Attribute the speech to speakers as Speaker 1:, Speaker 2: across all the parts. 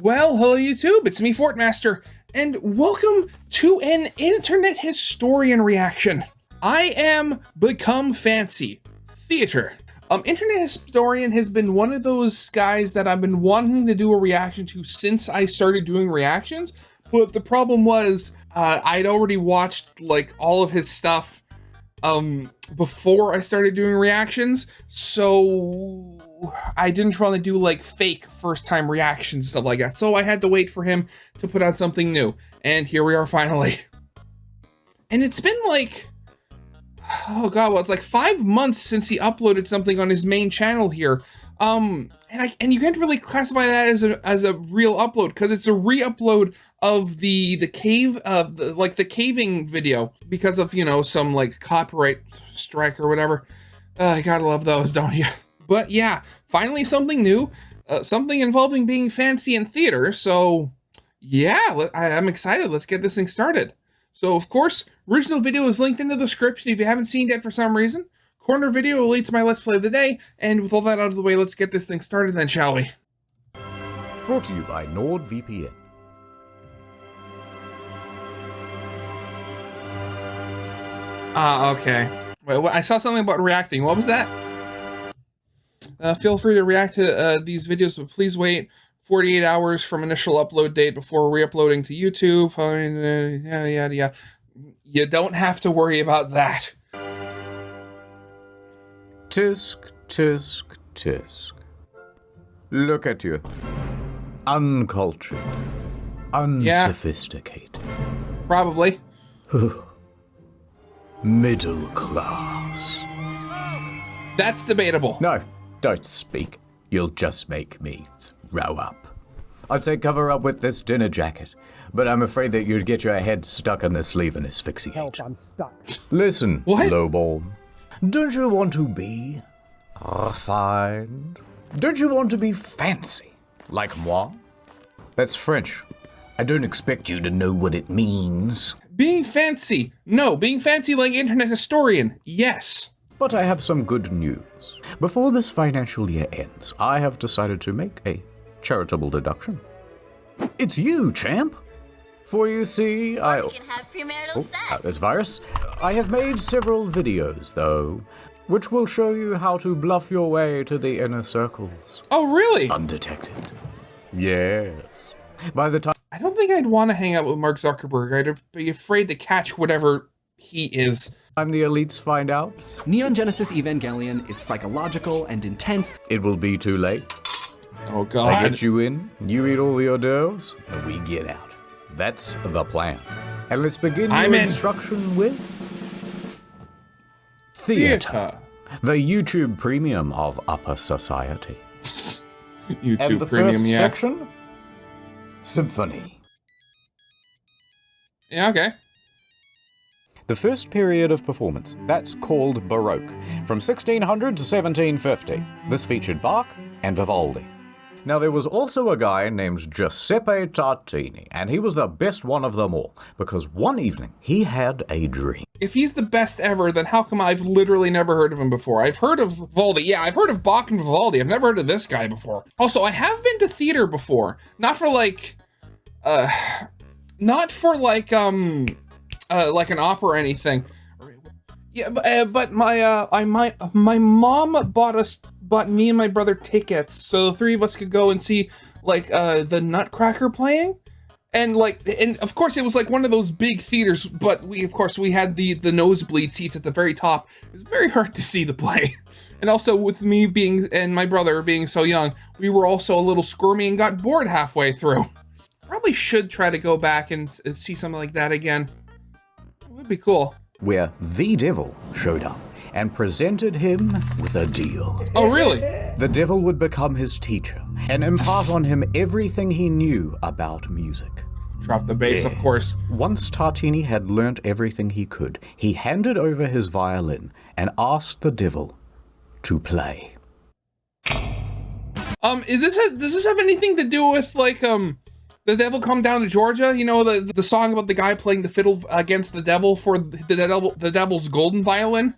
Speaker 1: Well, hello YouTube, it's me Fortmaster, and welcome to an internet historian reaction. I am Become Fancy Theater. Internet historian has been one of those guys that I've been wanting to do a reaction to since I started doing reactions, but the problem was I'd already watched like all of his stuff before I started doing reactions, so I didn't want to do like fake first time reactions, stuff like that. So I had to wait for him to put out something new. And here we are finally. And it's been like, oh God, well, it's like 5 months since he uploaded something on his main channel here. And you can't really classify that as a real upload because it's a re-upload of the cave, the caving video because of, you know, some like copyright strike or whatever. You gotta love those, don't you? But yeah, finally something new, something involving being fancy in theater. So yeah, I'm excited. Let's get this thing started. So of course, original video is linked in the description if you haven't seen it yet for some reason. Corner video will lead to my Let's Play of the day. And with all that out of the way, let's get this thing started then, shall we?
Speaker 2: Brought to you by NordVPN.
Speaker 1: Okay. Well, I saw something about reacting. What was that? Feel free to react to these videos, but please wait 48 hours from initial upload date before re-uploading to YouTube. Yeah. You don't have to worry about that.
Speaker 2: Tisk, tisk, tisk. Look at you. Uncultured. Unsophisticated.
Speaker 1: Probably.
Speaker 2: Middle class.
Speaker 1: That's debatable.
Speaker 2: No, don't speak. You'll just make me throw up. I'd say cover up with this dinner jacket, but I'm afraid that you'd get your head stuck in the sleeve and asphyxiate.
Speaker 3: Help, I'm stuck.
Speaker 2: Listen,
Speaker 1: What?
Speaker 2: lowborn. Don't you want to be refined? Don't you want to be fancy, like moi? That's French. I don't expect you to know what it means.
Speaker 1: Being fancy. No, being fancy like internet historian. Yes.
Speaker 2: But I have some good news. Before this financial year ends, I have decided to make a charitable deduction. It's you, champ! For you see,
Speaker 4: You can have premarital sex.
Speaker 2: This virus. I have made several videos, though, which will show you how to bluff your way to the inner circles.
Speaker 1: Oh, really?
Speaker 2: Undetected. Yes. By the time...
Speaker 1: I don't think I'd want to hang out with Mark Zuckerberg. I'd be afraid to catch whatever he is.
Speaker 2: the elites find out,
Speaker 3: Neon Genesis Evangelion is psychological and intense.
Speaker 2: it will be too late.
Speaker 1: Oh,
Speaker 2: I
Speaker 1: God.
Speaker 2: get you in, you eat all the hors d'oeuvres, and we get out. That's the plan. And let's begin your
Speaker 1: I'm in.
Speaker 2: instruction with... Theater. The YouTube premium of upper society.
Speaker 1: YouTube
Speaker 2: And the
Speaker 1: premium,
Speaker 2: first
Speaker 1: yeah.
Speaker 2: section? Symphony.
Speaker 1: Yeah, okay.
Speaker 2: The first period of performance, that's called Baroque, from 1600 to 1750. This featured Bach and Vivaldi. Now there was also a guy named Giuseppe Tartini, and he was the best one of them all, because one evening he had a dream.
Speaker 1: If he's the best ever, then how come I've literally never heard of him before? I've heard of Vivaldi. Yeah, I've heard of Bach and Vivaldi. I've never heard of this guy before. Also, I have been to theater before. Not for like, not for like an opera or anything. Yeah, but my mom bought me and my brother tickets so the three of us could go and see like the Nutcracker playing, and of course it was like one of those big theaters, but we had the nosebleed seats at the very top. It was very hard to see the play. And also with me and my brother being so young, we were also a little squirmy and got bored halfway through. Probably should try to go back and see something like that again. It would be cool.
Speaker 2: Where the devil showed up and presented him with a deal.
Speaker 1: Oh, really?
Speaker 2: The devil would become his teacher and impart on him everything he knew about music.
Speaker 1: Drop the bass, of course.
Speaker 2: Once Tartini had learnt everything he could, he handed over his violin and asked the devil to play.
Speaker 1: Does this have anything to do with like The Devil Come Down to Georgia? You know, the song about the guy playing the fiddle against the devil for the devil's golden violin?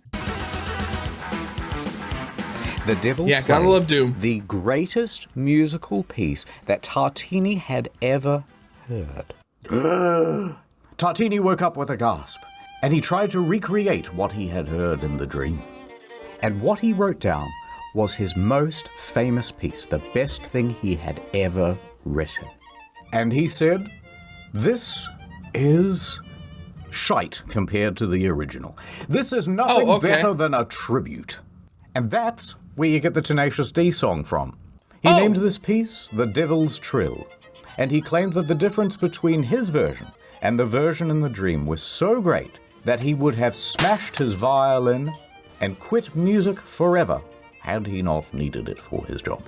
Speaker 2: The Devil
Speaker 1: Yeah, gotta
Speaker 2: played
Speaker 1: love Doom.
Speaker 2: the greatest musical piece that Tartini had ever heard. Tartini woke up with a gasp, and he tried to recreate what he had heard in the dream. And what he wrote down was his most famous piece, the best thing he had ever written. And he said, "This is shite compared to the original. This is nothing better than a tribute." And that's where you get the Tenacious D song from. He named this piece The Devil's Trill, and he claimed that the difference between his version and the version in the dream was so great that he would have smashed his violin and quit music forever had he not needed it for his job.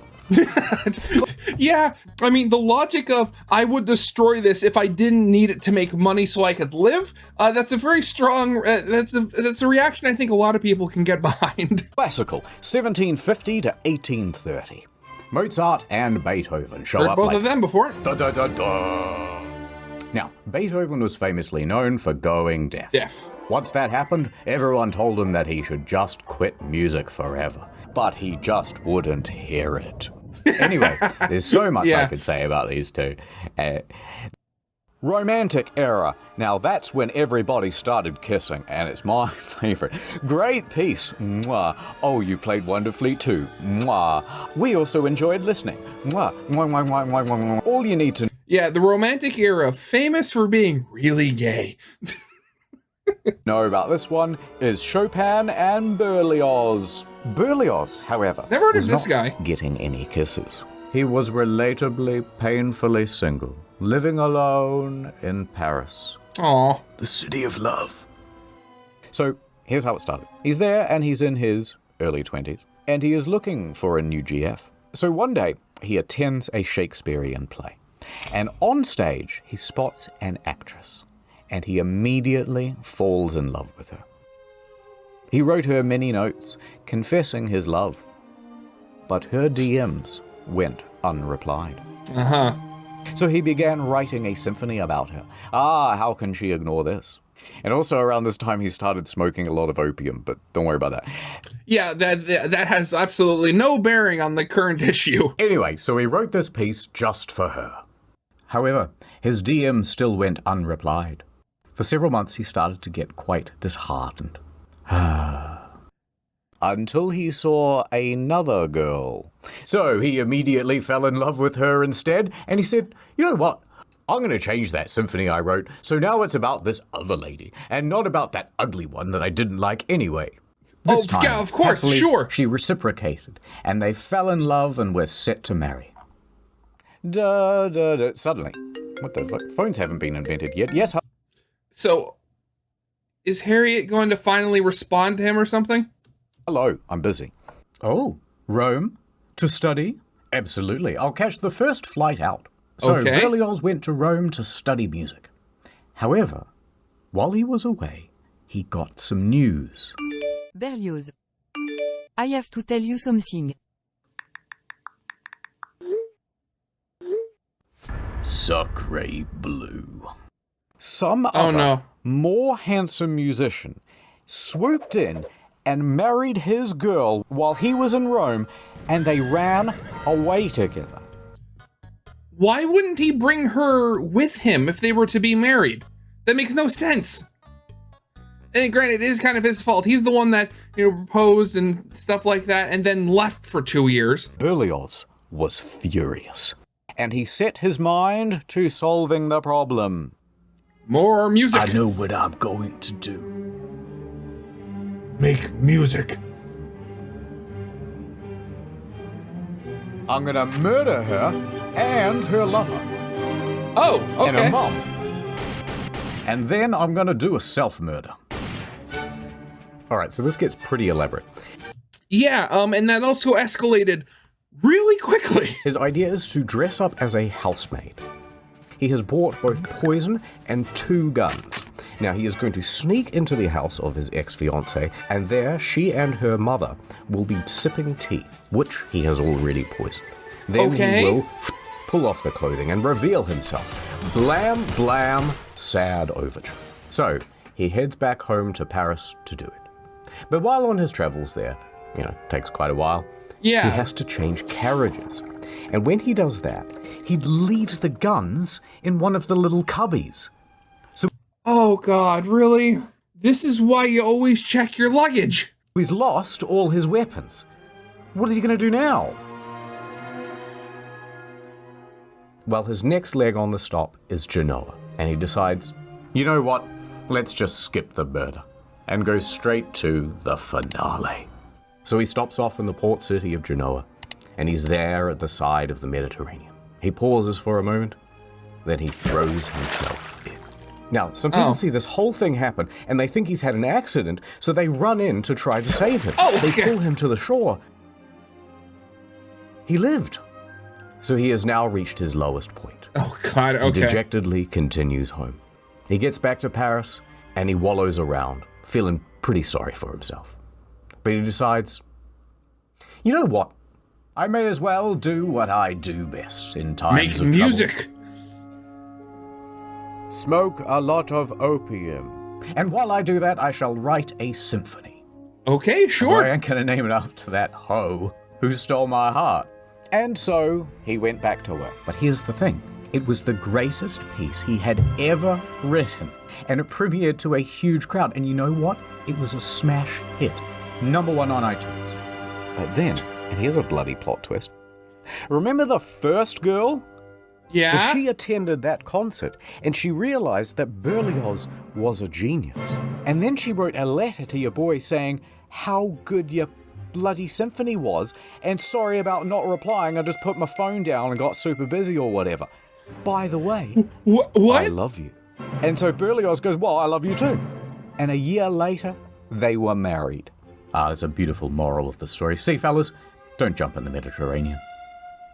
Speaker 1: Yeah, I mean, the logic of I would destroy this if I didn't need it to make money so I could live, that's a very strong, that's a reaction I think a lot of people can get behind.
Speaker 2: Classical, 1750 to 1830. Mozart and Beethoven show
Speaker 1: Heard
Speaker 2: up
Speaker 1: both
Speaker 2: like...
Speaker 1: of them before.
Speaker 2: Da, da, da, da. Now, Beethoven was famously known for going deaf.
Speaker 1: Deaf.
Speaker 2: Once that happened, everyone told him that he should just quit music forever. But he just wouldn't hear it. Anyway, there's so much I could say about these two. Romantic era. Now that's when everybody started kissing, and it's my favorite. Great piece. Mwah. Oh, you played wonderfully too. Mwah. We also enjoyed listening. Mwah. Mwah, mwah, mwah, mwah, mwah, mwah. All you need to
Speaker 1: Yeah, the Romantic era, famous for being really gay.
Speaker 2: know about this one is Chopin and Berlioz. Berlioz, however,
Speaker 1: Never heard of
Speaker 2: was
Speaker 1: this
Speaker 2: not
Speaker 1: guy.
Speaker 2: getting any kisses. He was relatably, painfully single, living alone in Paris.
Speaker 1: Aw.
Speaker 2: The city of love. So, here's how it started. He's there and he's in his early 20s, and he is looking for a new GF. So one day, he attends a Shakespearean play, and on stage, he spots an actress, and he immediately falls in love with her. He wrote her many notes, confessing his love, but her DMs went unreplied.
Speaker 1: Uh-huh.
Speaker 2: So he began writing a symphony about her. How can she ignore this? And also around this time he started smoking a lot of opium, but don't worry about that.
Speaker 1: Yeah, that has absolutely no bearing on the current issue.
Speaker 2: Anyway, so he wrote this piece just for her. However, his DM still went unreplied. For several months he started to get quite disheartened. Until he saw another girl. So he immediately fell in love with her instead, and he said, "You know what? I'm going to change that symphony I wrote, so now it's about this other lady, and not about that ugly one that I didn't like anyway." This time,
Speaker 1: yeah, of course,
Speaker 2: happily,
Speaker 1: sure.
Speaker 2: she reciprocated, and they fell in love and were set to marry. Suddenly, what the fuck? Phones haven't been invented yet. Yes.
Speaker 1: So, is Harriet going to finally respond to him or something?
Speaker 2: Hello, I'm busy. Oh, Rome? To study? Absolutely. I'll catch the first flight out. So
Speaker 1: Okay.
Speaker 2: Berlioz went to Rome to study music. However, while he was away, he got some news.
Speaker 5: Berlioz. I have to tell you something.
Speaker 2: Sacre bleu. Some other, more handsome musician swooped in and married his girl while he was in Rome, and they ran away together.
Speaker 1: Why wouldn't he bring her with him if they were to be married? That makes no sense. And granted, it is kind of his fault. He's the one that, proposed and stuff like that, and then left for 2 years.
Speaker 2: Berlioz was furious, and he set his mind to solving the problem.
Speaker 1: More music.
Speaker 2: I know what I'm going to do.
Speaker 1: Make music.
Speaker 2: I'm gonna murder her and her lover.
Speaker 1: Oh, okay.
Speaker 2: And her mom. And then I'm gonna do a self-murder. Alright, so this gets pretty elaborate.
Speaker 1: Yeah, and that also escalated really quickly.
Speaker 2: His idea is to dress up as a housemaid. He has bought both poison and 2 guns. Now he is going to sneak into the house of his ex-fiancée, and there she and her mother will be sipping tea, which he has already poisoned. Then he will pull off the clothing and reveal himself. Blam, blam, sad overture. So he heads back home to Paris to do it. But while on his travels there, takes quite a while,
Speaker 1: Yeah.
Speaker 2: He has to change carriages. And when he does that, he leaves the guns in one of the little cubbies.
Speaker 1: Oh God, really? This is why you always check your luggage.
Speaker 2: He's lost all his weapons. What is he going to do now? Well, his next leg on the stop is Genoa, and he decides, you know what? Let's just skip the murder and go straight to the finale. So he stops off in the port city of Genoa, and he's there at the side of the Mediterranean. He pauses for a moment, then he throws himself in. Now, some people see this whole thing happen, and they think he's had an accident, so they run in to try to save him. They pull him to the shore. He lived. So he has now reached his lowest point.
Speaker 1: Oh God, okay.
Speaker 2: He dejectedly continues home. He gets back to Paris, and he wallows around, feeling pretty sorry for himself. But he decides, you know what? I may as well do what I do best in times of trouble.
Speaker 1: Make music.
Speaker 2: Smoke a lot of opium. And while I do that, I shall write a symphony.
Speaker 1: Okay, sure.
Speaker 2: I ain't gonna name it after that hoe who stole my heart. And so he went back to work. But here's the thing. It was the greatest piece he had ever written. And it premiered to a huge crowd. And you know what? It was a smash hit. #1 on iTunes. But then, and here's a bloody plot twist. Remember the first girl?
Speaker 1: Yeah.
Speaker 2: Well, she attended that concert, and she realized that Berlioz was a genius. And then she wrote a letter to your boy saying how good your bloody symphony was, and sorry about not replying, I just put my phone down and got super busy or whatever. By the way,
Speaker 1: What?
Speaker 2: I love you. And so Berlioz goes, well, I love you too. And a year later, they were married. There's a beautiful moral of the story. See, fellas, don't jump in the Mediterranean.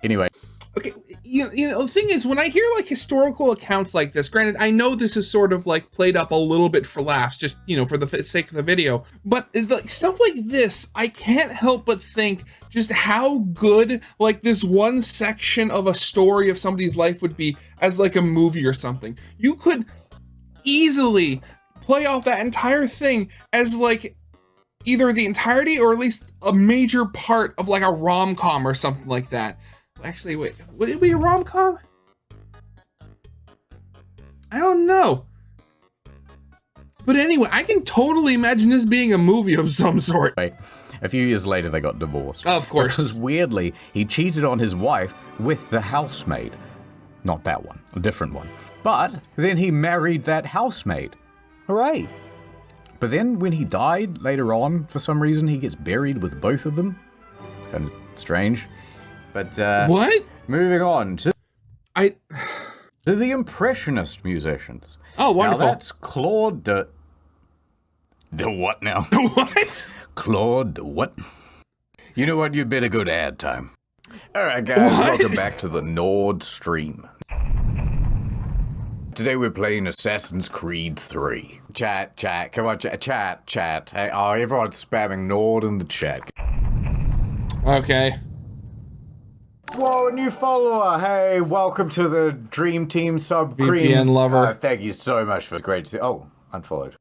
Speaker 2: Anyway.
Speaker 1: Okay, you know, the thing is, when I hear like historical accounts like this, granted, I know this is sort of like played up a little bit for laughs, just, you know, for the sake of the video, but like stuff like this, I can't help but think just how good like this one section of a story of somebody's life would be as like a movie or something. You could easily play off that entire thing as like either the entirety or at least a major part of like a rom-com or something like that. Actually, wait, would it be a rom-com? I don't know. But anyway, I can totally imagine this being a movie of some sort.
Speaker 2: Wait, a few years later they got divorced.
Speaker 1: Of course.
Speaker 2: Because weirdly, he cheated on his wife with the housemaid. Not that one, a different one. But then he married that housemaid. Hooray. But then when he died later on, for some reason, he gets buried with both of them. It's kind of strange. But,
Speaker 1: what?
Speaker 2: Moving on to the Impressionist musicians.
Speaker 1: Oh, wonderful.
Speaker 2: Now that's Claude de what now?
Speaker 1: What?
Speaker 2: Claude de what? You know what? You'd better go to ad time. All right, guys, welcome back to the Nord Stream. Today we're playing Assassin's Creed 3. Chat, come on, chat. Hey, oh, everyone's spamming Nord in the chat.
Speaker 1: Okay.
Speaker 2: Whoa, a new follower! Hey, welcome to the Dream Team Sub Cream.
Speaker 1: VPN lover.
Speaker 2: Thank you so much for great to see. Oh, unfollowed.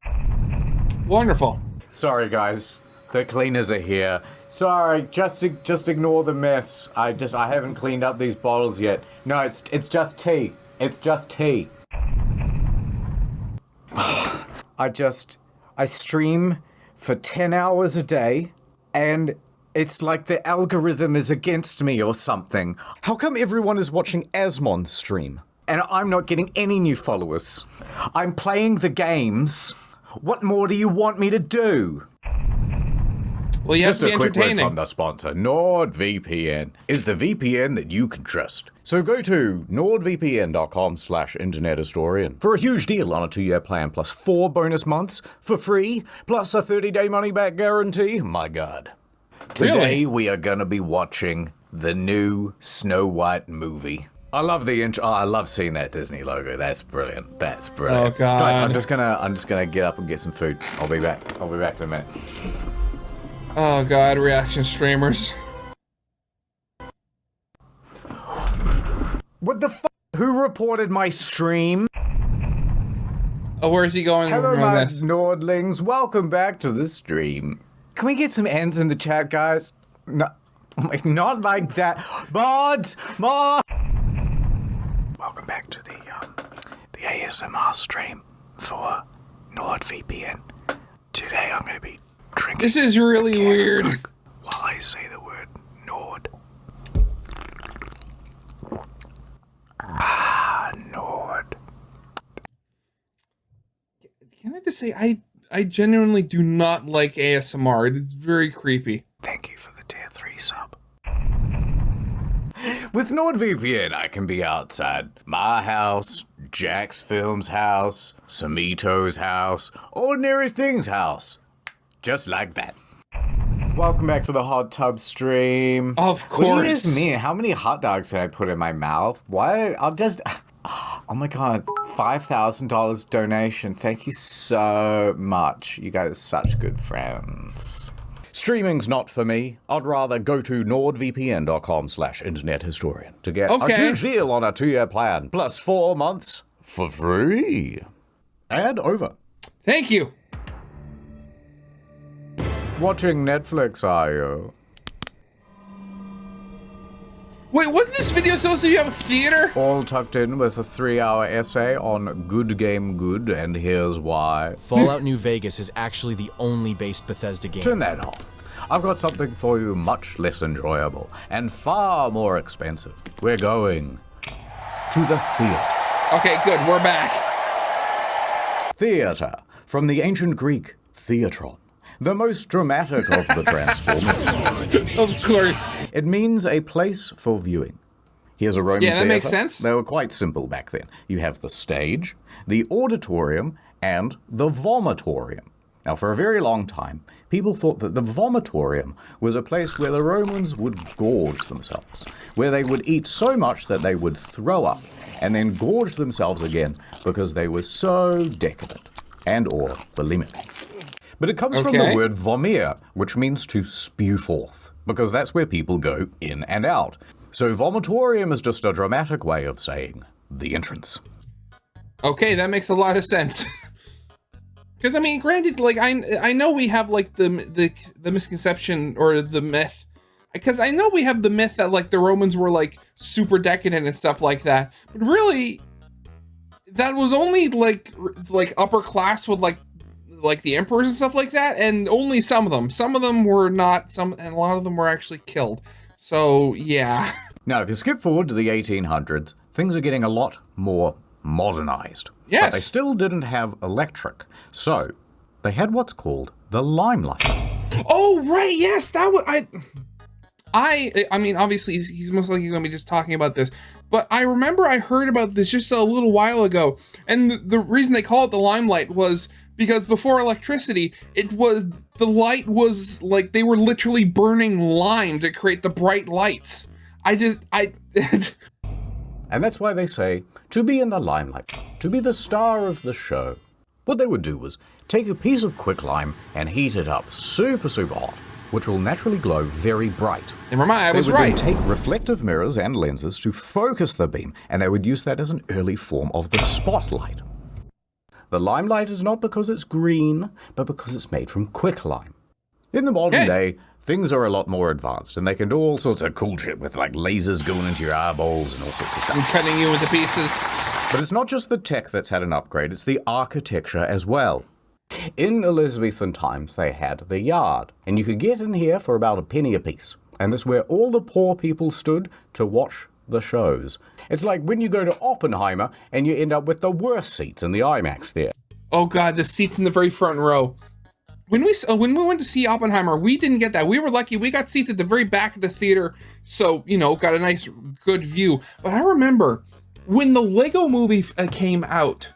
Speaker 1: Wonderful.
Speaker 2: Sorry, guys. The cleaners are here. Sorry, just ignore the mess. I haven't cleaned up these bottles yet. No, it's just tea. It's just tea. I stream for 10 hours a day, and it's like the algorithm is against me or something. How come everyone is watching Asmon's stream, and I'm not getting any new followers? I'm playing the games. What more do you want me to do?
Speaker 1: Well, you have to be
Speaker 2: Just a quick word
Speaker 1: entertaining.
Speaker 2: from the sponsor. NordVPN is the VPN that you can trust. So go to nordvpn.com/internethistorian for a huge deal on a 2-year plan plus 4 bonus months for free, plus a 30-day money-back guarantee. My God. Today we are going to be watching the new Snow White movie. I love the intro. Oh, I love seeing that Disney logo. That's brilliant. That's brilliant.
Speaker 1: Oh, God.
Speaker 2: Guys, I'm just gonna get up and get some food. I'll be back in a minute.
Speaker 1: Oh God, reaction streamers.
Speaker 2: What the f***? Who reported my stream?
Speaker 1: Oh, where is he going
Speaker 2: Hello,
Speaker 1: from
Speaker 2: my
Speaker 1: this?
Speaker 2: Nordlings. Welcome back to the stream. Can we get some ends in the chat, guys? No, Not like that. Mods! Welcome back to the ASMR stream for NordVPN. Today I'm going to be drinking.
Speaker 1: This is really weird.
Speaker 2: While I say the word Nord. Nord.
Speaker 1: Can I just say, I genuinely do not like ASMR. It is very creepy.
Speaker 2: Thank you for the tier 3 sub. With NordVPN, I can be outside my house, Jack's Film's house, Samito's house, Ordinary Things' house. Just like that. Welcome back to the hot tub stream.
Speaker 1: Of course.
Speaker 2: What do you just mean? How many hot dogs can I put in my mouth? Why? I'll just... Oh my god, $5,000 donation. Thank you so much. You guys are such good friends. Streaming's not for me. I'd rather go to nordvpn.com/internethistorian to get a huge deal on a 2-year plan, plus 4 months for free. And over.
Speaker 1: Thank you.
Speaker 2: Watching Netflix, are you?
Speaker 1: Wait, wasn't this video supposed to be about theater?
Speaker 2: All tucked in with a 3-hour essay on Good Game Good, and here's why.
Speaker 6: Fallout New Vegas is actually the only based Bethesda game.
Speaker 2: Turn that off. I've got something for you much less enjoyable and far more expensive. We're going to the theater.
Speaker 1: Okay, good, we're back.
Speaker 2: Theater, from the ancient Greek, theatron, the most dramatic of the Transformers.
Speaker 1: Of course.
Speaker 2: It means a place for viewing. Here's a Roman theater.
Speaker 1: Yeah, that makes sense.
Speaker 2: They were quite simple back then. You have the stage, the auditorium, and the vomitorium. Now, for a very long time, people thought that the vomitorium was a place where the Romans would gorge themselves, where they would eat so much that they would throw up, and then gorge themselves again because they were so decadent and or bulimic. But it comes from the word vomere, which means to spew forth, because that's where people go in and out. So vomitorium is just a dramatic way of saying the entrance.
Speaker 1: Okay, that makes a lot of sense. Because I mean, granted, like I know we have like the misconception or the myth, because I know we have the myth that like the Romans were like super decadent and stuff like that, but really, that was only like upper class with like the emperors and stuff like that, and only some of them. Some of them were not, and a lot of them were actually killed. So yeah.
Speaker 2: Now, if you skip forward to the 1800s, things are getting a lot more modernized.
Speaker 1: Yes.
Speaker 2: But they still didn't have electric. So they had what's called the limelight.
Speaker 1: Oh, right. Yes. That was, I mean, obviously he's most likely going to be just talking about this, but I remember I heard about this just a little while ago. And the reason they call it the limelight was because before electricity, the light was like, they were literally burning lime to create the bright lights.
Speaker 2: And that's why they say, to be in the limelight, to be the star of the show. What they would do was take a piece of quicklime and heat it up super, super hot, which will naturally glow very bright.
Speaker 1: Never mind, I was
Speaker 2: right. They would
Speaker 1: right.
Speaker 2: then take reflective mirrors and lenses to focus the beam, and they would use that as an early form of the spotlight. The limelight is not because it's green, but because it's made from quicklime. In the modern day, things are a lot more advanced, and they can do all sorts of cool shit with like lasers going into your eyeballs and all sorts of stuff.
Speaker 1: I'm cutting you into pieces.
Speaker 2: But it's not just the tech that's had an upgrade, it's the architecture as well. In Elizabethan times, they had the yard, and you could get in here for about a penny apiece. And this is where all the poor people stood to watch the shows. It's like when you go to Oppenheimer and you end up with the worst seats in the IMAX theater.
Speaker 1: Oh god, the seats in the very front row. When we went to see Oppenheimer, we didn't get that. We were lucky. We got seats at the very back of the theater, so, you know, got a nice, good view. But I remember when the Lego movie came out,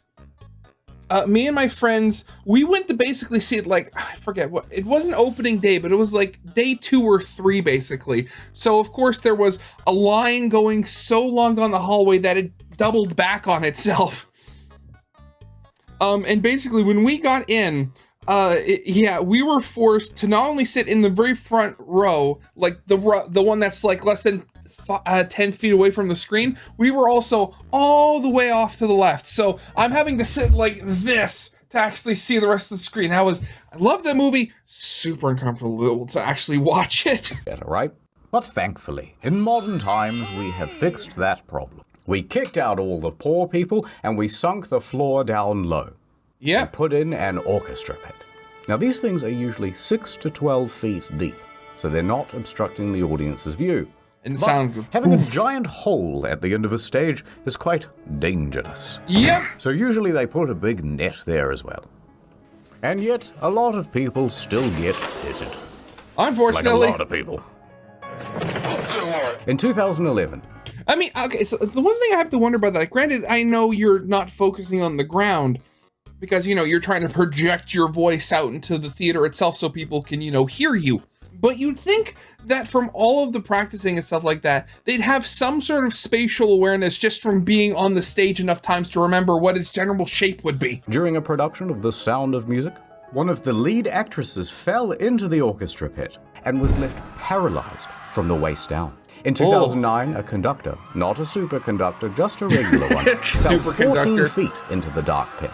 Speaker 1: me and my friends, we went to basically see it like, I forget what, it wasn't opening day, but it was like day 2 or 3 basically. So of course there was a line going so long down the hallway that it doubled back on itself. And basically when we got in, we were forced to not only sit in the very front row, like the one that's like less than 10 feet away from the screen, we were also all the way off to the left. So I'm having to sit like this to actually see the rest of the screen. I love that movie. Super uncomfortable to actually watch it.
Speaker 2: Better, right? But thankfully, in modern times, we have fixed that problem. We kicked out all the poor people, and we sunk the floor down low.
Speaker 1: Yeah.
Speaker 2: And put in an orchestra pit. Now, these things are usually 6 to 12 feet deep, so they're not obstructing the audience's view.
Speaker 1: And
Speaker 2: But
Speaker 1: sound good.
Speaker 2: having a giant hole at the end of a stage is quite dangerous.
Speaker 1: Yep.
Speaker 2: So usually they put a big net there as well. And yet, a lot of people still get pitted.
Speaker 1: Unfortunately.
Speaker 2: Like a lot of people. In 2011,
Speaker 1: I mean, okay, so the one thing I have to wonder about that, granted, I know you're not focusing on the ground because, you're trying to project your voice out into the theater itself so people can, hear you. But you'd think that from all of the practicing and stuff like that, they'd have some sort of spatial awareness just from being on the stage enough times to remember what its general shape would be.
Speaker 2: during a production of The Sound of Music, one of the lead actresses fell into the orchestra pit and was left paralyzed from the waist down. In 2009, a conductor, not a superconductor, just a regular one, fell 14
Speaker 1: Superconductor.
Speaker 2: feet into the dark pit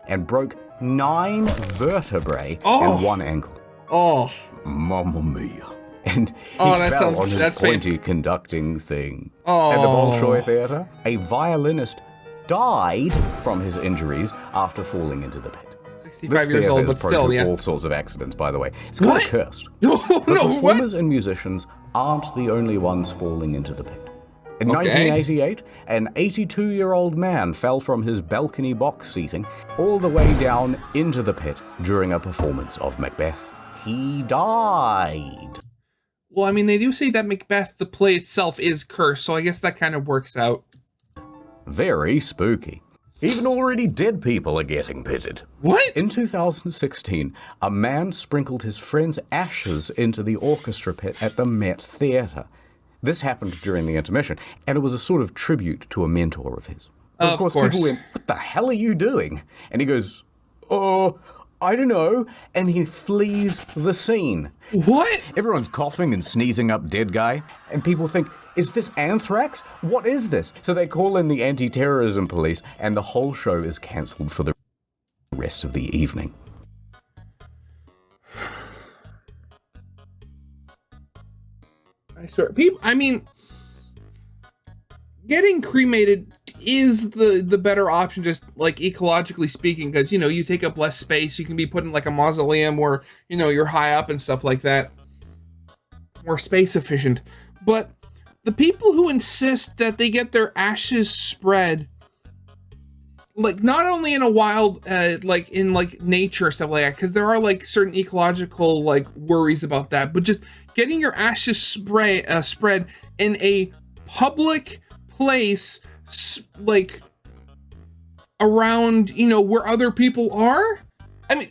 Speaker 2: and broke 9 vertebrae and 1 ankle.
Speaker 1: Oh,
Speaker 2: Mamma mia. And he
Speaker 1: that
Speaker 2: fell
Speaker 1: sounds-
Speaker 2: on his
Speaker 1: that's
Speaker 2: pointy conducting thing.
Speaker 1: Oh.
Speaker 2: At the Bolshoi Theatre, a violinist died from his injuries after falling into the pit.
Speaker 1: 65 years old,
Speaker 2: theatre
Speaker 1: but
Speaker 2: is
Speaker 1: still,
Speaker 2: prone to
Speaker 1: yeah.
Speaker 2: all sorts of accidents, by the way. It's kind
Speaker 1: What?
Speaker 2: of cursed.
Speaker 1: No,
Speaker 2: The
Speaker 1: no, what?
Speaker 2: performers and musicians aren't the only ones falling into the pit. In 1988, an 82-year-old man fell from his balcony box seating all the way down into the pit during a performance of Macbeth. He died.
Speaker 1: Well, I mean, they do say that Macbeth, the play itself, is cursed, so I guess that kind of works out.
Speaker 2: Very spooky. Even already dead people are getting pitted.
Speaker 1: What?
Speaker 2: In 2016, a man sprinkled his friend's ashes into the orchestra pit at the Met Theatre. This happened during the intermission, and it was a sort of tribute to a mentor of his.
Speaker 1: Of course.
Speaker 2: People went, "What the hell are you doing?" And he goes, "Oh, I don't know," and he flees the scene.
Speaker 1: What?
Speaker 2: Everyone's coughing and sneezing up dead guy, and people think, is this anthrax? What is this? So they call in the anti-terrorism police, and the whole show is cancelled for the rest of the evening.
Speaker 1: I swear, people. I mean, getting cremated is the better option, just like ecologically speaking, because you take up less space. You can be put in like a mausoleum where you're high up and stuff like that, more space efficient. But the people who insist that they get their ashes spread, like not only in a wild, like in like nature stuff like that, because there are like certain ecological like worries about that, but just getting your ashes spread in a public place, like around where other people are. I mean,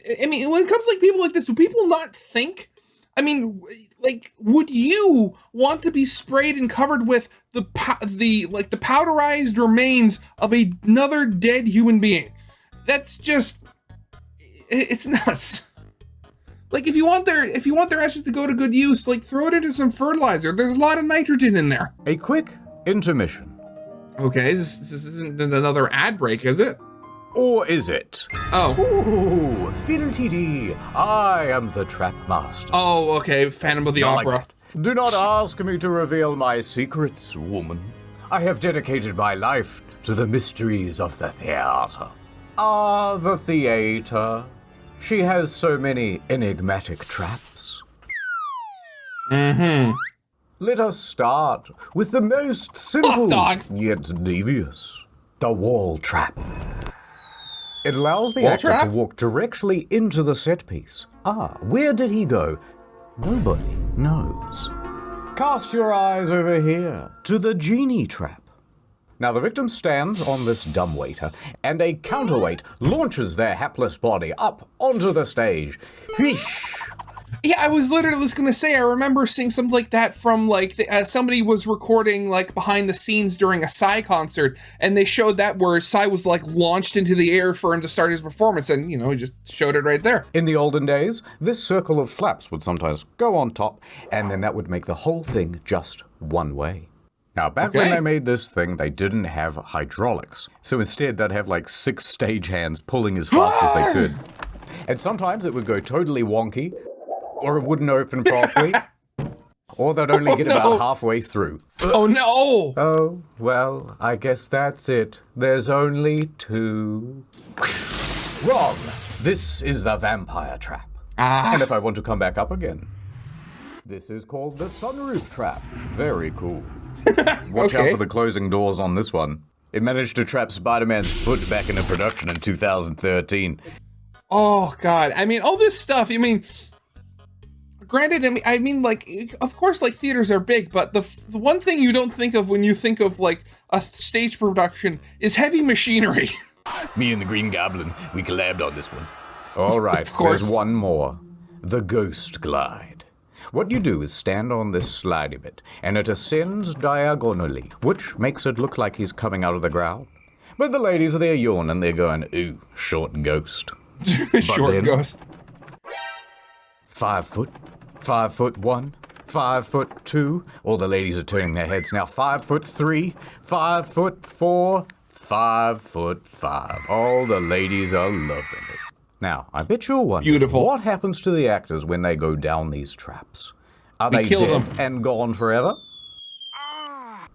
Speaker 1: when it comes to like people like this, do people not think? I mean, like, would you want to be sprayed and covered with the powderized remains of another dead human being? That's just, it's nuts. Like, if you want their ashes to go to good use, like, throw it into some fertilizer. There's a lot of nitrogen in there.
Speaker 2: A quick intermission.
Speaker 1: Okay, this isn't another ad break, is it?
Speaker 2: Or is it?
Speaker 1: Oh.
Speaker 2: Ooh, fiddle-tee-dee, I am the trap master.
Speaker 1: Oh, okay, Phantom of the
Speaker 2: Not like
Speaker 1: Opera.
Speaker 2: that. Do not ask me to reveal my secrets, woman. I have dedicated my life to the mysteries of the theater. Ah, the theater. She has so many enigmatic traps.
Speaker 1: Mm-hmm.
Speaker 2: Let us start with the most simple
Speaker 1: dogs.
Speaker 2: yet devious. The wall trap. It allows the
Speaker 1: Wall
Speaker 2: actor
Speaker 1: trap?
Speaker 2: to walk directly into the set piece. Ah, where did he go? Nobody knows. Cast your eyes over here to the genie trap. Now the victim stands on this dumbwaiter, and a counterweight launches their hapless body up onto the stage. Whoosh!
Speaker 1: Yeah, I was literally just gonna say, I remember seeing something like that from like somebody was recording like behind the scenes during a Psy concert, and they showed that where Psy was like launched into the air for him to start his performance, and he just showed it right there.
Speaker 2: In the olden days, this circle of flaps would sometimes go on top, and then that would make the whole thing just one way. Now, back when
Speaker 1: Okay.
Speaker 2: they made this thing, they didn't have hydraulics. So instead, they'd have like 6 stagehands pulling as fast as they could. And sometimes it would go totally wonky, or it wouldn't open properly, Or they'd only get
Speaker 1: no.
Speaker 2: about halfway through.
Speaker 1: Oh no!
Speaker 2: Oh, well, I guess that's it. There's only 2. Wrong! This is the vampire trap. And if I want to come back up again, this is called the sunroof trap. Very cool. Watch out for the closing doors on this one. It managed to trap Spider-Man's foot back into production in 2013.
Speaker 1: Oh God! I mean, all this stuff. I mean, granted, I mean, like, of course, like theaters are big, but the one thing you don't think of when you think of like a stage production is heavy machinery.
Speaker 2: Me and the Green Goblin, we collabed on this one. All right,
Speaker 1: Of course.
Speaker 2: There's one more. The Ghost Glide. What you do is stand on this slidey bit, and it ascends diagonally, which makes it look like he's coming out of the ground. But the ladies, they're yawning, they're going, ooh, short ghost.
Speaker 1: Short ghost.
Speaker 2: 5 foot, 5'1", 5'2". All the ladies are turning their heads now. 5'3", 5'4", 5'5". All the ladies are loving it. Now, I bet you're wondering,
Speaker 1: Beautiful.
Speaker 2: what happens to the actors when they go down these traps? Are they
Speaker 1: kill
Speaker 2: dead
Speaker 1: them.
Speaker 2: and gone forever?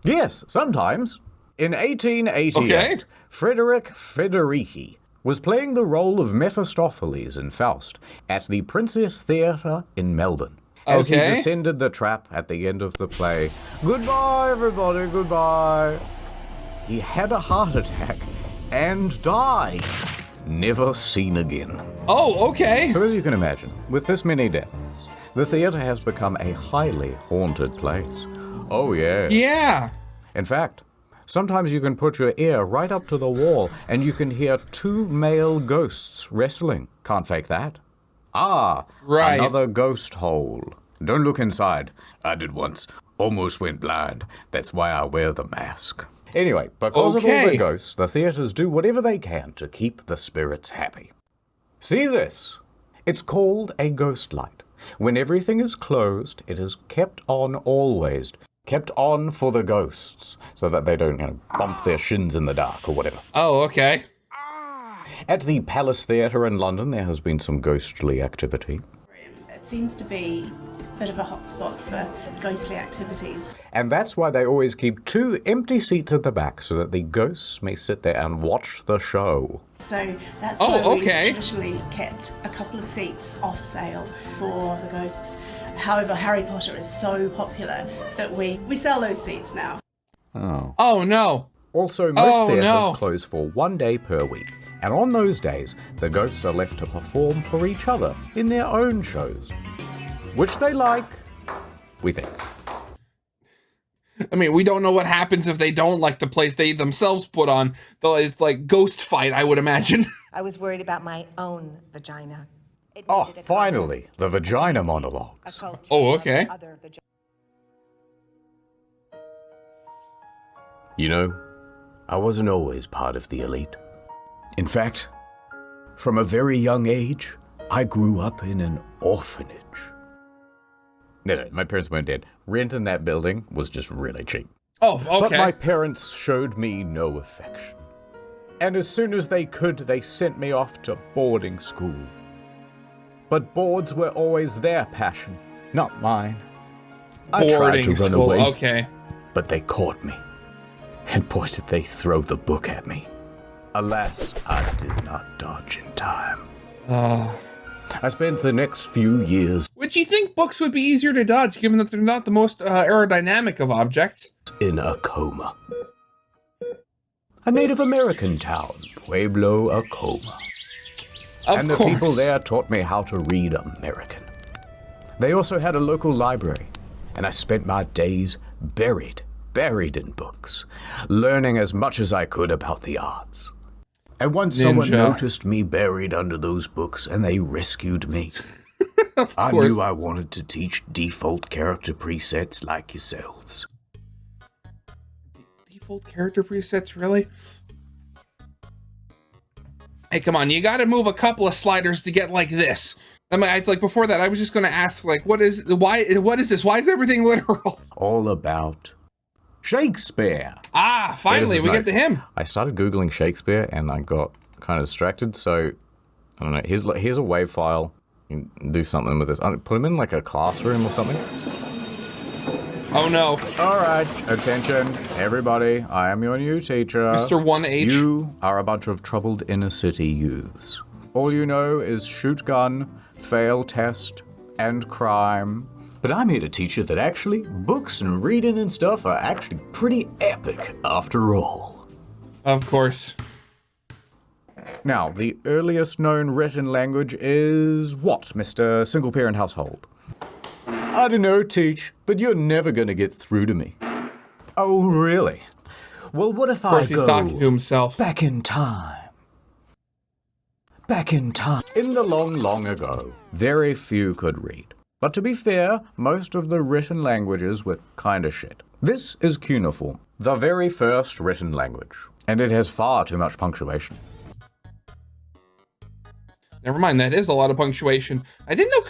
Speaker 2: Yes, sometimes. In 1888, Frederick Federici was playing the role of Mephistopheles in Faust at the Princess Theatre in Melbourne. As he descended the trap at the end of the play, goodbye, everybody, goodbye. He had a heart attack and died. Never seen again.
Speaker 1: Oh, okay.
Speaker 2: So as you can imagine, with this many deaths, the theatre has become a highly haunted place. Oh, yeah.
Speaker 1: Yeah.
Speaker 2: In fact, sometimes you can put your ear right up to the wall and you can hear 2 male ghosts wrestling. Can't fake that. Ah,
Speaker 1: right.
Speaker 2: Another ghost hole. Don't look inside. I did once. Almost went blind. That's why I wear the mask. Anyway, because of all the ghosts, the theatres do whatever they can to keep the spirits happy. See this? It's called a ghost light. When everything is closed, it is kept on always. Kept on for the ghosts, so that they don't, bump their shins in the dark or whatever.
Speaker 1: Oh, okay.
Speaker 2: At the Palace Theatre in London, there has been some ghostly activity.
Speaker 7: It seems to be a bit of a hotspot for ghostly activities.
Speaker 2: And that's why they always keep 2 empty seats at the back, so that the ghosts may sit there and watch the show.
Speaker 7: So that's why we traditionally kept a couple of seats off sale for the ghosts. However, Harry Potter is so popular that we sell those seats now.
Speaker 2: Oh.
Speaker 1: Oh, no.
Speaker 2: Also, most theatres close for 1 day per week. And on those days, the ghosts are left to perform for each other in their own shows. Which they like, we think.
Speaker 1: I mean, we don't know what happens if they don't like the plays they themselves put on. Though it's like ghost fight, I would imagine.
Speaker 8: I was worried about my own vagina.
Speaker 2: Oh, finally, the vagina monologues.
Speaker 1: Oh, okay.
Speaker 2: You know, I wasn't always part of the elite. In fact, from a very young age, I grew up in an orphanage. No, my parents weren't dead. Rent in that building was just really cheap.
Speaker 1: Oh, okay.
Speaker 2: But my parents showed me no affection. And as soon as they could, they sent me off to boarding school. But boards were always their passion, not mine. I tried to run away, but they caught me. And boy, did they throw the book at me. Alas, I did not dodge in time. I spent the next few years...
Speaker 1: Would you think books would be easier to dodge, given that they're not the most aerodynamic of objects?
Speaker 2: ...in a coma. A Native American town, Pueblo, Acoma. And the people there taught me how to read American. They also had a local library, and I spent my days buried in books, learning as much as I could about the arts. And once someone noticed me buried under those books, and they rescued me. I knew I wanted to teach default character presets like yourselves.
Speaker 1: Default character presets, really? Hey, come on, you gotta move a couple of sliders to get like this. I mean, it's like before that, I was just gonna ask, like, what is this? Why is everything literal?
Speaker 2: All about Shakespeare.
Speaker 1: Ah, finally, we get to him.
Speaker 2: I started Googling Shakespeare and I got kind of distracted, so I don't know. Here's a WAV file. You can do something with this. Put him in like a classroom or something.
Speaker 1: Oh no.
Speaker 2: All right, attention, everybody. I am your new teacher.
Speaker 1: Mr. 1H.
Speaker 2: You are a bunch of troubled inner city youths. All you know is shoot gun, fail test, and crime. But I'm here to teach you that actually, books and reading and stuff are actually pretty epic after all.
Speaker 1: Of course.
Speaker 2: Now, the earliest known written language is what, Mr. Single Parent Household? I don't know, Teach, but you're never gonna get through to me. Oh, really? Well, what if
Speaker 1: Of course,
Speaker 2: I
Speaker 1: he's
Speaker 2: go
Speaker 1: talking to himself.
Speaker 2: back in time? Back in time. In the long, long ago, very few could read. But to be fair, most of the written languages were kinda shit. This is cuneiform, the very first written language, and it has far too much punctuation.
Speaker 1: Never mind, that is a lot of punctuation. I didn't know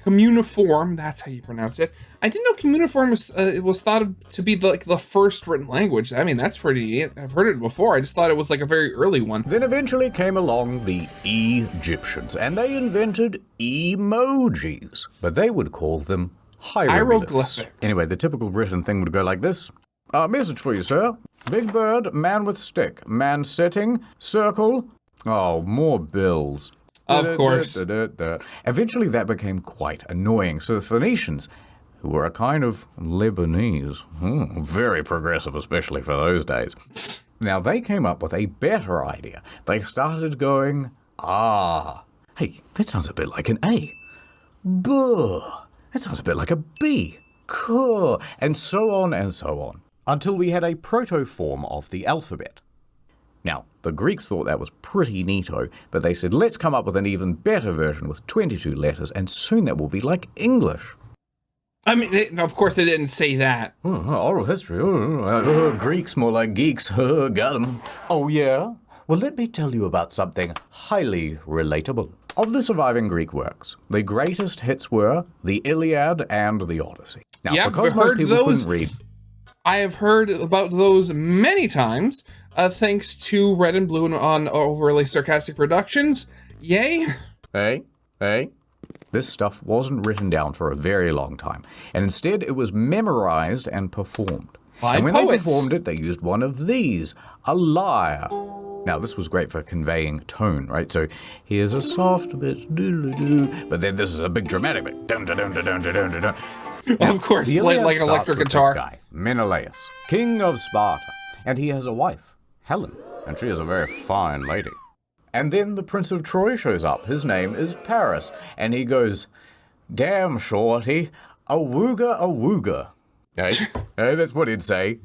Speaker 1: communiform, that's how you pronounce it. I didn't know communiform was thought of to be the first written language. I mean, that's pretty, I've heard it before. I just thought it was like a very early one.
Speaker 2: Then eventually came along the Egyptians, and they invented emojis, but they would call them hieroglyphs. Anyway, the typical written thing would go like this. Message for you, sir. Big bird, man with stick, man sitting, circle. Oh, more bills.
Speaker 1: Of course.
Speaker 2: Eventually that became quite annoying, so the Phoenicians, who were a kind of Lebanese, very progressive especially for those days, now they came up with a better idea. They started going, hey, that sounds a bit like an A. Buh, that sounds a bit like a B. Kuh, and so on, until we had a proto-form of the alphabet. Now, the Greeks thought that was pretty neato, but they said, let's come up with an even better version with 22 letters, and soon that will be like English.
Speaker 1: I mean, of course they didn't say that.
Speaker 2: Oral history. Greeks more like geeks. Got 'em. Oh, yeah? Well, let me tell you about something highly relatable. Of the surviving Greek works, the greatest hits were the Iliad and the Odyssey. Now,
Speaker 1: Yeah,
Speaker 2: because
Speaker 1: I've
Speaker 2: most
Speaker 1: heard
Speaker 2: people
Speaker 1: those.
Speaker 2: couldn't read...
Speaker 1: I have heard about those many times, thanks to Red and Blue on Overly Sarcastic Productions. Yay!
Speaker 2: Hey. This stuff wasn't written down for a very long time, and instead it was memorized and performed.
Speaker 1: By
Speaker 2: and when
Speaker 1: poets.
Speaker 2: they performed it, they used one of these, a lyre. Now, this was great for conveying tone, right? So, here's a soft bit, doo-doo-doo, but then this is a big dramatic bit, dun-dun-dun-dun-dun-dun-dun.
Speaker 1: Of course,
Speaker 2: The
Speaker 1: played
Speaker 2: Iliad
Speaker 1: like an
Speaker 2: starts
Speaker 1: electric
Speaker 2: with
Speaker 1: guitar.
Speaker 2: This guy, Menelaus, king of Sparta, and he has a wife, Helen, and she is a very fine lady. And then the Prince of Troy shows up. His name is Paris, and he goes, "Damn, shorty, awooga." Hey, that's what he'd say,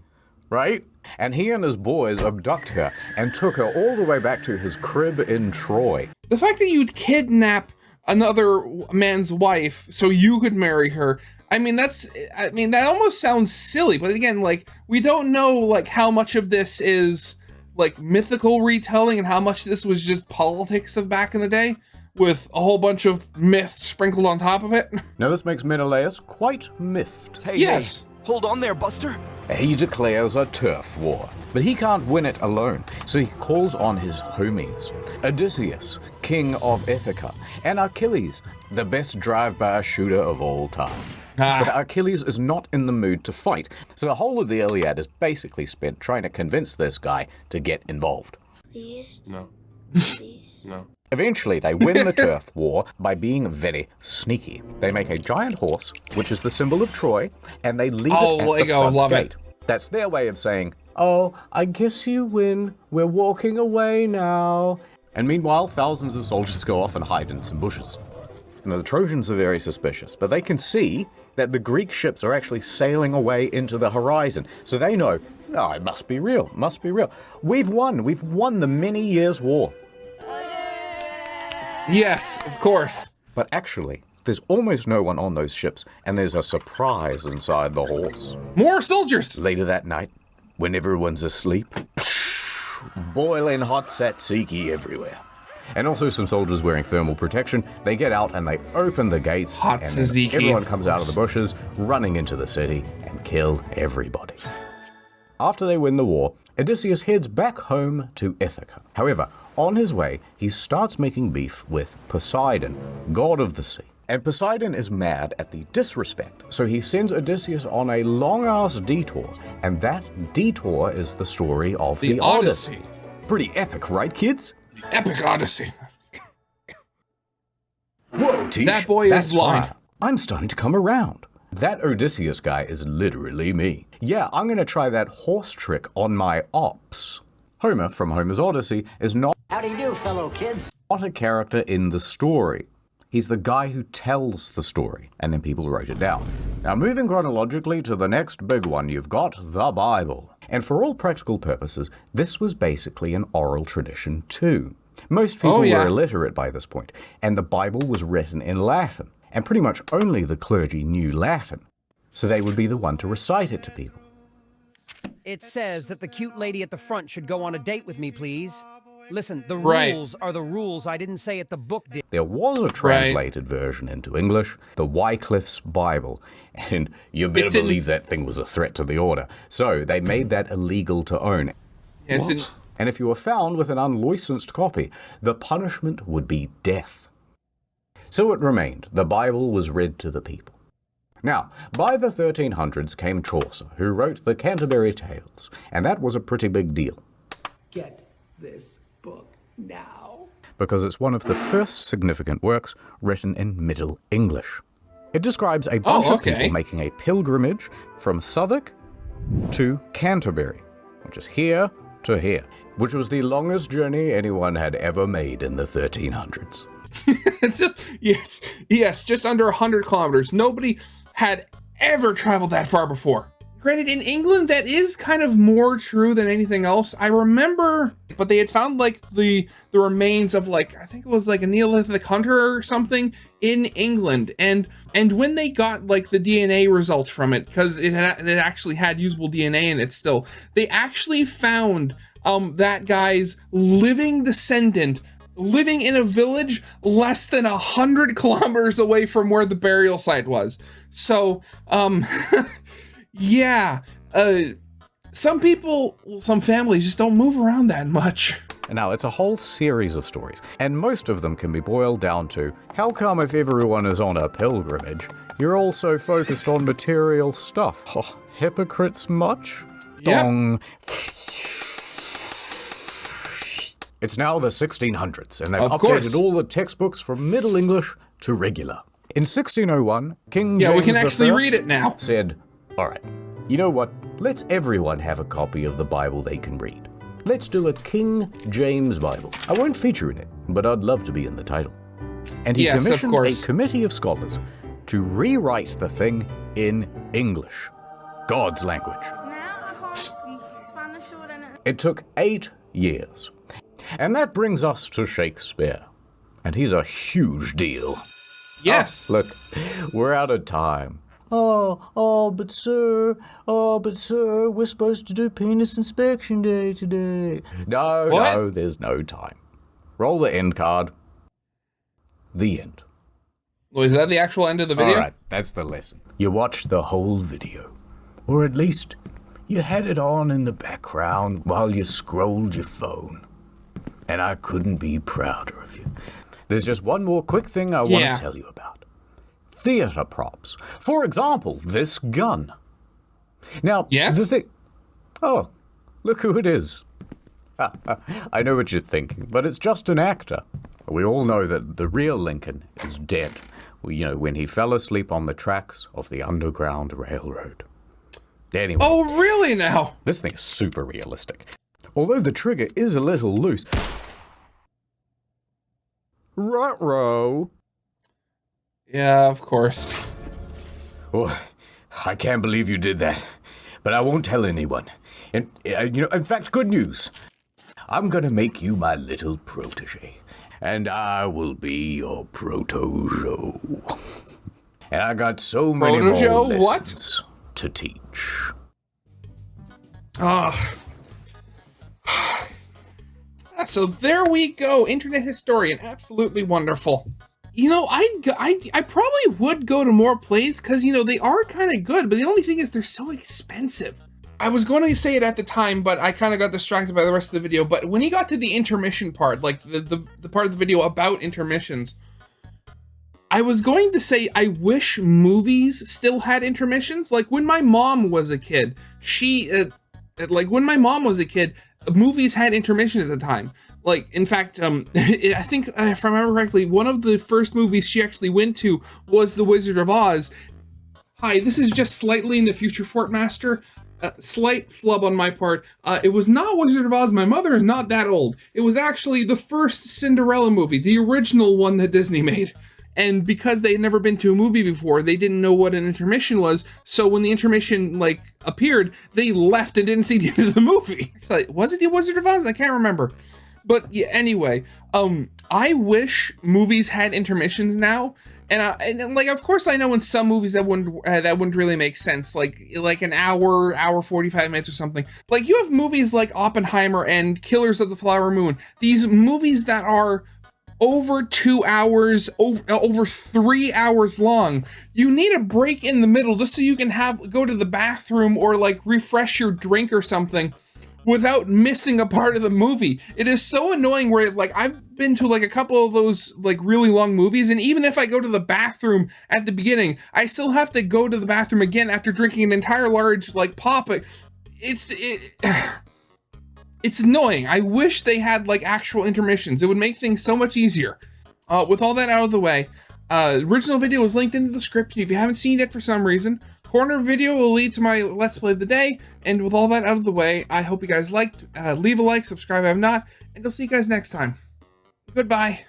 Speaker 2: right? And he and his boys abduct her and took her all the way back to his crib in Troy.
Speaker 1: The fact that you'd kidnap another man's wife so you could marry her, that almost sounds silly, but again, like, we don't know, like, how much of this is, like, mythical retelling and how much this was just politics of back in the day, with a whole bunch of myth sprinkled on top of it.
Speaker 2: Now, this makes Menelaus quite miffed.
Speaker 6: Hey,
Speaker 1: Yes.
Speaker 6: hey, hold on there, Buster.
Speaker 2: He declares a turf war, but he can't win it alone, so he calls on his homies. Odysseus, king of Ithaca, and Achilles, the best drive-by shooter of all time. But Achilles is not in the mood to fight, so the whole of the Iliad is basically spent trying to convince this guy to get involved.
Speaker 4: Please?
Speaker 6: No.
Speaker 4: Please?
Speaker 6: No.
Speaker 2: Eventually, they win the turf war by being very sneaky. They make a giant horse, which is the symbol of Troy, and they leave it at the front
Speaker 1: love
Speaker 2: gate.
Speaker 1: it.
Speaker 2: That's their way of saying, "Oh, I guess you win. We're walking away now." And meanwhile, thousands of soldiers go off and hide in some bushes. Now, the Trojans are very suspicious, but they can see that the Greek ships are actually sailing away into the horizon. So they know, it must be real, We've won the many years' war.
Speaker 1: Yes, of course.
Speaker 2: But actually, there's almost no one on those ships, and there's a surprise inside the horse.
Speaker 1: More soldiers!
Speaker 2: Later that night, when everyone's asleep, boiling hot tzatziki everywhere. And also some soldiers wearing thermal protection. They get out and they open the gates.
Speaker 1: Hot
Speaker 2: and then
Speaker 1: tzatziki,
Speaker 2: everyone
Speaker 1: of
Speaker 2: comes out of
Speaker 1: course.
Speaker 2: the bushes, running into the city, and kill everybody. After they win the war, Odysseus heads back home to Ithaca. However, on his way, he starts making beef with Poseidon, god of the sea. And Poseidon is mad at the disrespect, so he sends Odysseus on a long-ass detour, and that detour is the story of the Odyssey. Pretty epic, right, kids?
Speaker 1: Epic Odyssey.
Speaker 2: Whoa, Teach,
Speaker 1: That boy is
Speaker 2: that's
Speaker 1: blind.
Speaker 2: fire. I'm starting to come around. That Odysseus guy is literally me. Yeah, I'm gonna try that horse trick on my ops. Homer from Homer's Odyssey is not
Speaker 9: How do you do, fellow kids?
Speaker 2: a character in the story. He's the guy who tells the story, and then people wrote it down. Now, moving chronologically to the next big one, you've got the Bible. And for all practical purposes, this was basically an oral tradition too. Most people were illiterate by this point, and the Bible was written in Latin, and pretty much only the clergy knew Latin, so they would be the one to recite it to people.
Speaker 9: It says that the cute lady at the front should go on a date with me, please. Listen, the
Speaker 1: Right.
Speaker 9: rules are the rules. I didn't say it, the book did.
Speaker 2: There was a translated version into English, the Wycliffe's Bible, and you better believe that thing was a threat to the order. So they made that illegal to own. And if you were found with an unlicensed copy, the punishment would be death. So it remained. The Bible was read to the people. Now, by the 1300s came Chaucer, who wrote the Canterbury Tales, and that was a pretty big deal.
Speaker 10: Get this book now.
Speaker 2: Because it's one of the first significant works written in Middle English. It describes a bunch of people making a pilgrimage from Southwark to Canterbury, which is here to here, which was the longest journey anyone had ever made in the 1300s.
Speaker 1: Yes, just under 100 kilometers. Nobody had ever traveled that far before. Granted, in England, that is kind of more true than anything else. I remember, but they had found like the remains of like, I think it was like a Neolithic hunter or something in England. And when they got like the DNA results from it, because it actually had usable DNA in it still, they actually found that guy's living descendant living in a village less than 100 kilometers away from where the burial site was. So, yeah, some people, some families just don't move around that much.
Speaker 2: Now, it's a whole series of stories, and most of them can be boiled down to, how come if everyone is on a pilgrimage, you're all so focused on material stuff? Oh, hypocrites much? Dong. It's now the 1600s, and they've updated all the textbooks from Middle English to regular. In 1601, King James
Speaker 1: we can actually
Speaker 2: I
Speaker 1: read it now.
Speaker 2: Said, all right, you know what? Let's everyone have a copy of the Bible they can read. Let's do a King James Bible. I won't feature in it, but I'd love to be in the title. And he commissioned a committee of scholars to rewrite the thing in English, God's language.
Speaker 11: Now I can't speak Spanish or anything.
Speaker 2: It took 8 years. And that brings us to Shakespeare. And he's a huge deal.
Speaker 1: Yes.
Speaker 2: Oh, look, we're out of time. But sir, we're supposed to do penis inspection day today. No, there's no time. Roll the end card. The end.
Speaker 1: Well, is that the actual end of the video?
Speaker 2: All right, that's the lesson. You watched the whole video. Or at least, you had it on in the background while you scrolled your phone. And I couldn't be prouder of you. There's just one more quick thing I want to tell you about. Theater props. For example, this gun. Now, the thing... Oh, look who it is. I know what you're thinking, but it's just an actor. We all know that the real Lincoln is dead. You know, when he fell asleep on the tracks of the Underground Railroad. Anyway.
Speaker 1: Oh, really now?
Speaker 2: This thing is super realistic. Although the trigger is a little loose. Ruh-roh.
Speaker 1: Yeah, of course.
Speaker 2: Oh, I can't believe you did that. But I won't tell anyone. And, in fact, good news. I'm gonna make you my little protege. And I will be your protojo. And I got so many more lessons to teach.
Speaker 1: So there we go, internet historian, absolutely wonderful. You know, I probably would go to more plays because, you know, they are kind of good, but the only thing is they're so expensive. I was going to say it at the time, but I kind of got distracted by the rest of the video. But when he got to the intermission part, like the part of the video about intermissions, I was going to say, I wish movies still had intermissions. Like when my mom was a kid, movies had intermissions at the time. Like, in fact, I think, if I remember correctly, one of the first movies she actually went to was The Wizard of Oz. Hi, this is just slightly in the future, Fortmaster. Slight flub on my part. It was not Wizard of Oz. My mother is not that old. It was actually the first Cinderella movie, the original one that Disney made. And because they had never been to a movie before, they didn't know what an intermission was. So when the intermission, like, appeared, they left and didn't see the end of the movie. Like, was it the Wizard of Oz? I can't remember. But yeah, anyway, I wish movies had intermissions now. And like, of course, I know in some movies that wouldn't really make sense, like an hour 45 minutes or something. Like you have movies like Oppenheimer and Killers of the Flower Moon. These movies that are over 2 hours, over 3 hours long. You need a break in the middle just so you can go to the bathroom or like refresh your drink or something without missing a part of the movie. It is so annoying where like I've been to like a couple of those like really long movies, and even if I go to the bathroom at the beginning, I still have to go to the bathroom again after drinking an entire large like pop. It's annoying. I wish they had like actual intermissions. It would make things so much easier. With all that out of the way, original video is linked in the description if you haven't seen it for some reason. Corner video will lead to my Let's Play of the day, and with all that out of the way, I hope you guys liked. Leave a like, subscribe if not, and I'll see you guys next time. Goodbye.